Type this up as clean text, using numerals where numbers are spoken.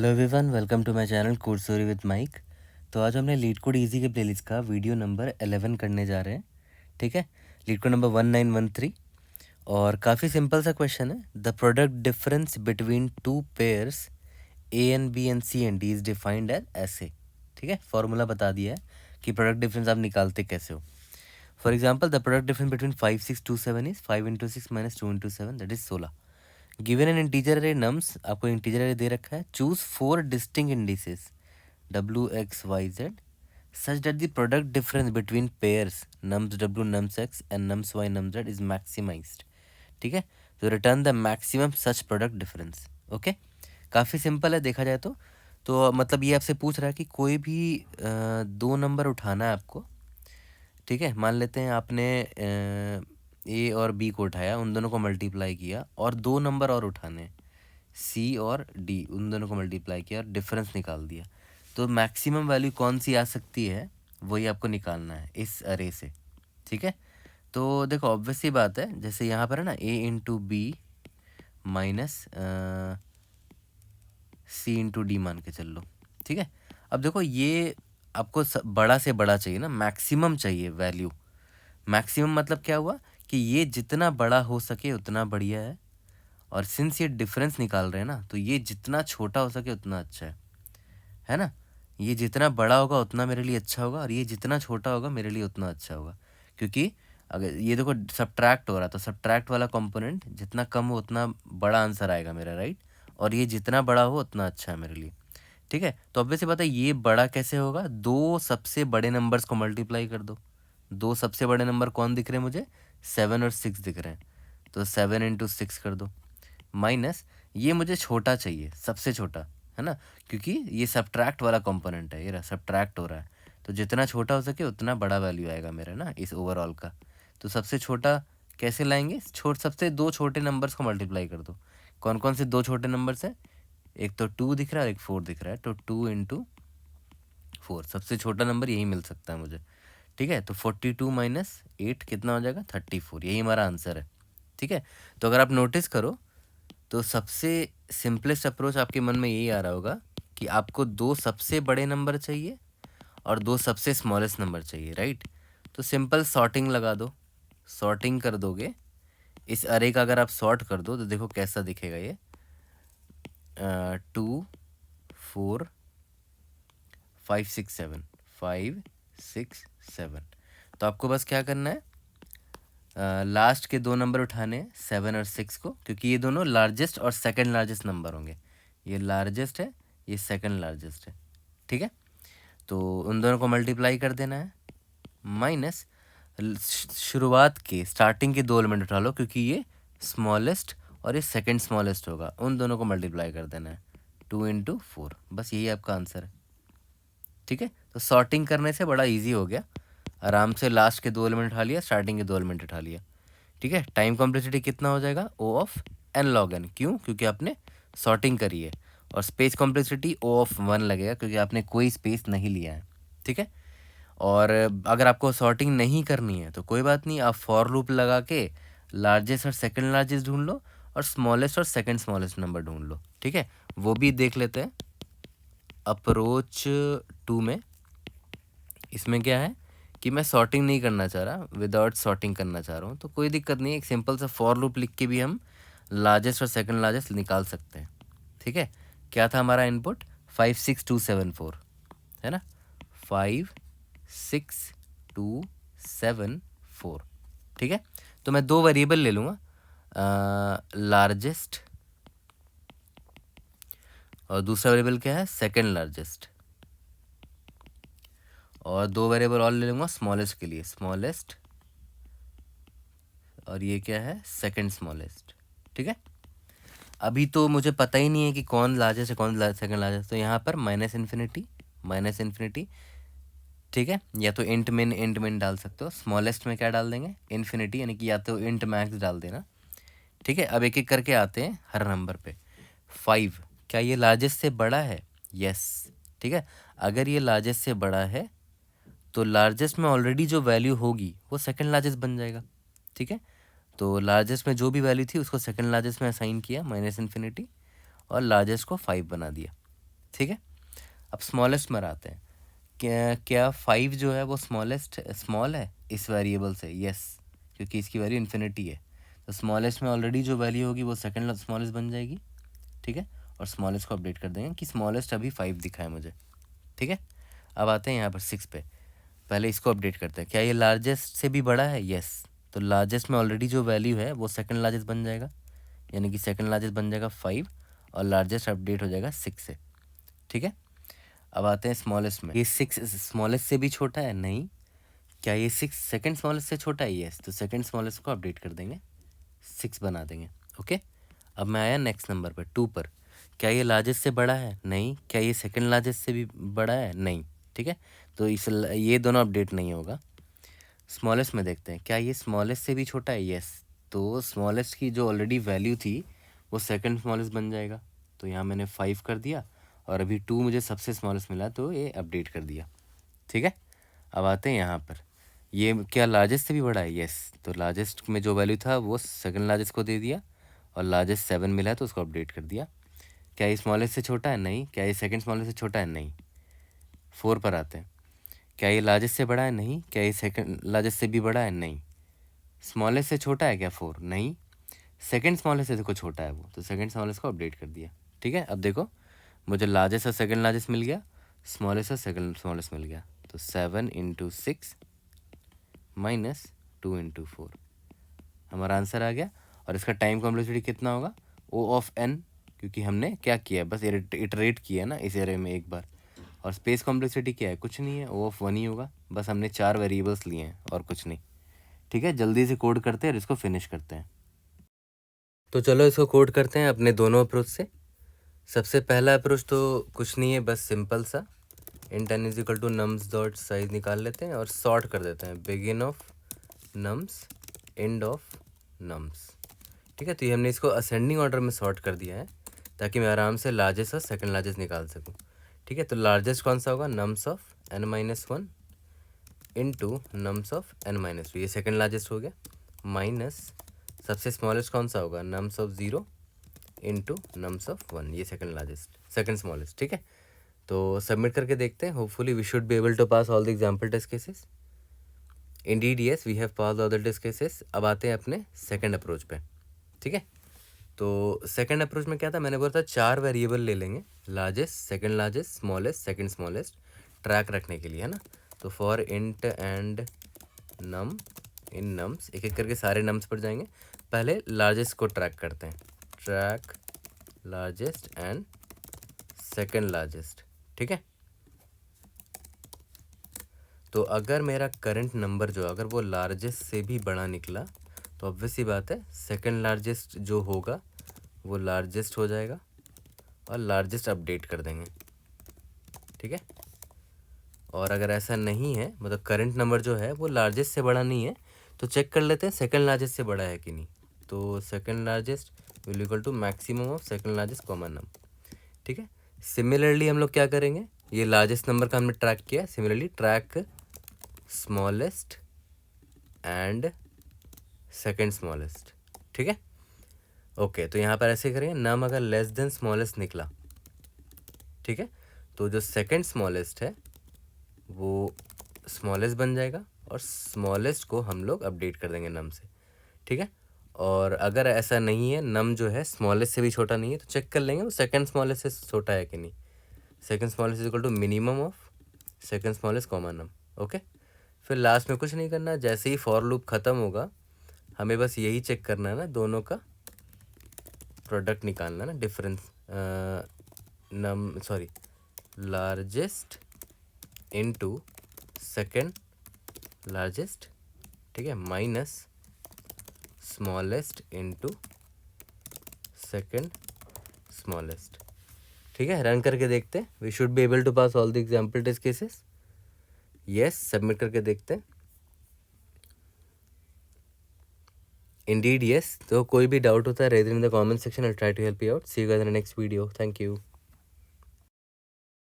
Hello everyone, welcome to my channel code story with Mike. तो आज हमने LeetCode easy के playlist का वीडियो नंबर 11 करने जा रहे हैं। ठीक है, लीड कोड नंबर 1913 और काफ़ी सिंपल सा क्वेश्चन है। The product difference between two pairs A and B and C and D is defined as ऐसे। ठीक है, फॉर्मूला बता दिया है कि प्रोडक्ट डिफरेंस आप निकालते कैसे हो। For example, the product difference between 5 6 2 7 is 5 × 6 - 2 × 7 that is 16। Given an integer अरे नम्स, आपको इंटीजर अरे दे रखा है। Choose 4 distinct indices w x y z such that the product difference between pairs nums w nums x and nums y nums z is maximized। ठीक है, तो return the maximum such product difference. Okay, काफ़ी simple है देखा जाए तो मतलब ये आपसे पूछ रहा है कि कोई भी दो नंबर उठाना है आपको। ठीक है, मान लेते हैं आपने ए और बी को उठाया, उन दोनों को मल्टीप्लाई किया और दो नंबर और उठाने सी और डी, उन दोनों को मल्टीप्लाई किया और डिफरेंस निकाल दिया। तो मैक्सिमम वैल्यू कौन सी आ सकती है वही आपको निकालना है इस अरे से। ठीक है, तो देखो ऑब्वियस सी बात है, जैसे यहाँ पर है ना ए इंटू बी माइनस सी इंटू डी मान के चल लो। ठीक है, अब देखो ये आपको बड़ा से बड़ा चाहिए ना, मैक्सिमम चाहिए वैल्यू। मैक्सिमम मतलब क्या हुआ कि ये जितना बड़ा हो सके उतना बढ़िया है, और सिंस ये डिफरेंस निकाल रहे हैं ना तो ये जितना छोटा हो सके उतना अच्छा है ना। ये जितना बड़ा होगा उतना मेरे लिए अच्छा होगा, और ये जितना छोटा होगा मेरे लिए उतना अच्छा होगा। क्योंकि अगर ये देखो सब्ट्रैक्ट हो रहा, तो सब्ट्रैक्ट वाला कंपोनेंट जितना कम हो उतना बड़ा आंसर आएगा मेरा, राइट। और ये जितना बड़ा हो उतना अच्छा है मेरे लिए। ठीक है, तो ऑब्वियसली बात है ये बड़ा कैसे होगा, दो सबसे बड़े नंबर्स को मल्टीप्लाई कर दो। दो सबसे बड़े नंबर कौन दिख रहे हैं मुझे, 7 और 6 दिख रहे हैं, तो 7 × 6 कर दो माइनस ये मुझे छोटा चाहिए, सबसे छोटा, है ना। क्योंकि ये सब्ट्रैक्ट वाला कंपोनेंट है, ये रहा सब्ट्रैक्ट हो रहा है, तो जितना छोटा हो सके उतना बड़ा वैल्यू आएगा मेरा ना इस ओवरऑल का। तो सबसे छोटा कैसे लाएंगे, सबसे दो छोटे नंबर्स को मल्टीप्लाई कर दो। कौन कौन से दो छोटे नंबर्स हैं, एक तो 2 दिख रहा है और एक 4 दिख रहा है, तो 2 × 4 सबसे छोटा नंबर यही मिल सकता है मुझे। ठीक है, तो 42 - 8 कितना हो जाएगा, 34, यही हमारा आंसर है। ठीक है, तो अगर आप नोटिस करो तो सबसे सिंपलेस्ट अप्रोच आपके मन में यही आ रहा होगा कि आपको दो सबसे बड़े नंबर चाहिए और दो सबसे स्मॉलेस्ट नंबर चाहिए, राइट। तो सिंपल सॉर्टिंग लगा दो, सॉर्टिंग कर दोगे इस अरे का। अगर आप सॉर्ट कर दो तो देखो कैसा दिखेगा ये, 2 4 5 6 7 5 6 7। तो आपको बस क्या करना है, लास्ट के दो नंबर उठाने 7 और 6 को, क्योंकि ये दोनों लार्जेस्ट और सेकंड लार्जेस्ट नंबर होंगे। ये लार्जेस्ट है, ये सेकंड लार्जेस्ट है। ठीक है, तो उन दोनों को मल्टीप्लाई कर देना है माइनस शुरुआत के स्टार्टिंग के दो एलिमेंट उठा लो, क्योंकि ये स्मॉलेस्ट और ये सेकंड स्मॉलेस्ट होगा, उन दोनों को मल्टीप्लाई कर देना है 2 × 4। बस यही आपका आंसर है। ठीक है, तो सॉर्टिंग करने से बड़ा ईजी हो गया, आराम से लास्ट के दो एलिमेंट उठा लिया, स्टार्टिंग के दो एलिमेंट उठा लिया। ठीक है, टाइम कॉम्प्लेक्सिटी कितना हो जाएगा, ओ ऑफ n log n, क्यों, क्योंकि आपने सॉर्टिंग करी है। और स्पेस कॉम्प्लेक्सिटी ओ ऑफ 1 लगेगा, क्योंकि आपने कोई स्पेस नहीं लिया है। ठीक है, और अगर आपको सॉर्टिंग नहीं करनी है तो कोई बात नहीं, आप फॉर लूप लगा के लार्जेस्ट और सेकंड लार्जेस्ट ढूंढ लो और स्मॉलेस्ट और सेकंड स्मॉलेस्ट नंबर ढूंढ लो। ठीक है, वो भी देख लेते हैं अप्रोच 2 में। इसमें क्या है कि मैं सॉर्टिंग नहीं करना चाह रहा, विदाउट सॉर्टिंग करना चाह रहा हूँ, तो कोई दिक्कत नहीं है, एक सिंपल सा फॉर लूप लिख के भी हम लार्जेस्ट और सेकंड लार्जेस्ट निकाल सकते हैं। ठीक है, क्या था हमारा इनपुट, 5 6 2 7 4 है ना, 5 6 2 7 4। ठीक है, तो मैं दो वेरिएबल ले लूँगा, लार्जेस्ट और दूसरा वेरिएबल क्या है, सेकंड लार्जेस्ट, और दो वेरिएबल और ले लूँगा स्मॉलेस्ट के लिए, स्मॉलेस्ट, और ये क्या है, सेकंड स्मॉलेस्ट। ठीक है, अभी तो मुझे पता ही नहीं है कि कौन लार्जेस्ट है कौन सेकंड लार्जेस्ट, तो यहाँ पर माइनस इन्फिनिटी। ठीक है, या तो इंट मिन डाल सकते हो, स्मॉलेस्ट में क्या डाल देंगे, इन्फिनिटी, यानी कि या तो इंट मैक्स डाल देना। ठीक है, अब एक एक करके आते हैं हर नंबर पे। 5, क्या ये लार्जेस्ट से बड़ा है, यस। ठीक है, अगर ये लार्जेस्ट से बड़ा है तो लार्जेस्ट में ऑलरेडी जो वैल्यू होगी वो सेकंड लार्जेस्ट बन जाएगा। ठीक है, तो लार्जेस्ट में जो भी वैल्यू थी उसको सेकंड लार्जेस्ट में असाइन किया माइनस इन्फिनिटी, और लार्जेस्ट को 5 बना दिया। ठीक है। अब स्मॉलेस्ट में आते हैं। क्या 5 जो है वो स्मॉलेस्ट स्मॉल है इस वेरिएबल से? यस, क्योंकि इसकी वैल्यू इन्फिनिटी है। तो स्मॉलेस्ट में ऑलरेडी जो वैल्यू होगी वो सेकंड स्मॉलेस्ट बन जाएगी, ठीक है। और स्मॉलेस्ट को अपडेट कर देंगे कि स्मॉलेस्ट अभी 5 दिखा है मुझे, ठीक है। अब आते हैं यहाँ पर 6 पे। पहले इसको अपडेट करते हैं। क्या ये लार्जेस्ट से भी बड़ा है? यस। तो लार्जेस्ट में ऑलरेडी जो वैल्यू है वो सेकंड लार्जेस्ट बन जाएगा, यानी कि सेकंड लार्जेस्ट बन जाएगा 5 और लार्जेस्ट अपडेट हो जाएगा 6 से, ठीक है। अब आते हैं स्मॉलेस्ट में। ये 6 स्मॉलेस्ट से भी छोटा है? नहीं। क्या ये 6 सेकंड स्मॉलेस्ट से छोटा है? यस। तो सेकंड स्मॉलेस्ट को अपडेट कर देंगे, 6 बना देंगे, ओके। अब मैं आया नेक्स्ट नंबर पर, 2 पर। क्या ये लार्जेस्ट से बड़ा है? नहीं। क्या ये सेकंड लार्जेस्ट से भी बड़ा है? नहीं, ठीक है। तो ये दोनों अपडेट नहीं होगा। स्मॉलेस्ट में देखते हैं। क्या ये स्मॉलेस्ट से भी छोटा है? यस। तो स्मॉलेस्ट की जो ऑलरेडी वैल्यू थी वो सेकंड स्मॉलेस्ट बन जाएगा। तो यहाँ मैंने 5 कर दिया और अभी 2 मुझे सबसे स्मॉलेस्ट मिला तो ये अपडेट कर दिया, ठीक है। अब आते हैं यहाँ पर। ये क्या लार्जेस्ट से भी बड़ा है? यस। तो लार्जेस्ट में जो वैल्यू था वो सेकंड लार्जेस्ट को दे दिया और लार्जेस्ट 7 मिला है तो उसको अपडेट कर दिया। क्या ये स्मॉलेस्ट से छोटा है? नहीं। क्या ये सेकंड स्मॉलेस्ट से छोटा है? नहीं। 4 पर आते हैं। क्या ये लार्जेस्ट से बड़ा है? नहीं। क्या ये सेकंड लार्जेस्ट से भी बड़ा है? नहीं। स्मॉलेस्ट से छोटा है क्या? 4? नहीं। सेकंड स्मॉलेस्ट से देखो छोटा है वो, तो सेकंड स्मॉलेस्ट को अपडेट कर दिया, ठीक है। अब देखो मुझे लार्जेस्ट और सेकंड लार्जेस्ट मिल गया, स्मॉलेस्ट और सेकंड स्मॉलेस्ट मिल गया। तो 7 × 6 माइनस 2 × 4 हमारा आंसर आ गया। और इसका टाइम कॉम्प्लेक्सिटी कितना होगा? O ऑफ n, क्योंकि हमने क्या किया, बस इटरेट किया ना इस एरे में एक बार। और स्पेस कॉम्प्लेक्सिटी क्या है? कुछ नहीं है, O ऑफ 1 ही होगा। बस हमने 4 वेरिएबल्स लिए हैं और कुछ नहीं, ठीक है। जल्दी से कोड करते हैं और इसको फिनिश करते हैं। तो चलो इसको कोड करते हैं अपने दोनों अप्रोच से। सबसे पहला अप्रोच तो कुछ नहीं है, बस सिंपल सा int n = nums dot size निकाल लेते हैं और सॉर्ट कर देते हैं, begin of nums end of nums, ठीक है। तो ये हमने इसको असेंडिंग ऑर्डर में सॉर्ट कर दिया है ताकि मैं आराम से लार्जेस्ट और सेकंड लार्जेस्ट निकाल सकूं, ठीक है। तो लार्जेस्ट कौन सा होगा? Nums of n-1 into nums of n-2, ये सेकंड लार्जेस्ट हो गया, माइनस सबसे स्मॉलेस्ट कौन सा होगा? Nums of 0 into nums of 1, ये सेकंड लार्जेस्ट सेकंड स्मॉलेस्ट, ठीक है। तो सबमिट करके देखते हैं। Hopefully we should be able to pass all the example test cases. Indeed yes, we have pass all the test cases. अब आते हैं अपने सेकंड अप्रोच पे, ठीक है। तो सेकंड अप्रोच में क्या था? मैंने बोला था 4 वेरिएबल ले लेंगे, largest, second largest, smallest, second smallest, track रखने के लिए, है ना। तो for int and num in nums, एक एक करके सारे नम्स पर जाएंगे। पहले लार्जेस्ट को ट्रैक करते हैं, track largest and second largest, ठीक है। तो अगर मेरा करंट नंबर जो अगर वो लार्जेस्ट से भी बड़ा निकला तो ऑब्वियस सी बात है सेकंड लार्जेस्ट जो होगा वो लार्जेस्ट हो जाएगा और लार्जेस्ट अपडेट कर देंगे, ठीक है। और अगर ऐसा नहीं है, मतलब करंट नंबर जो है वो लार्जेस्ट से बड़ा नहीं है, तो चेक कर लेते हैं सेकंड लार्जेस्ट से बड़ा है कि नहीं। तो second largest will equal to maximum of second largest common number, ठीक है। सिमिलरली हम लोग क्या करेंगे, ये लार्जेस्ट नंबर का हमने ट्रैक किया, similarly track smallest and second smallest, ठीक है। ओके, तो यहाँ पर ऐसे करेंगे, नम अगर लेस देन स्मॉलेस्ट निकला, ठीक है, तो जो सेकंड स्मॉलेस्ट है वो स्मॉलेस्ट बन जाएगा और स्मॉलेस्ट को हम लोग अपडेट कर देंगे नम से, ठीक है। और अगर ऐसा नहीं है, नम जो है स्मॉलेस्ट से भी छोटा नहीं है, तो चेक कर लेंगे वो सेकंड स्मॉलेस्ट से छोटा है कि नहीं। Second smallest equal to minimum of second smallest common num, okay. फिर लास्ट में कुछ नहीं करना, जैसे ही फॉर लूप ख़त्म होगा हमें बस यही चेक करना है ना, दोनों का प्रोडक्ट निकालना ना, difference largest into second largest, ठीक है, minus smallest into second smallest, ठीक है। रन करके देखते हैं, we should be able to pass all the example test cases. Yes, submit करके देखते हैं। Indeed yes. तो कोई भी डाउट होता है rather in the comment section, I try to help you out. See you guys in the next video. Thank you.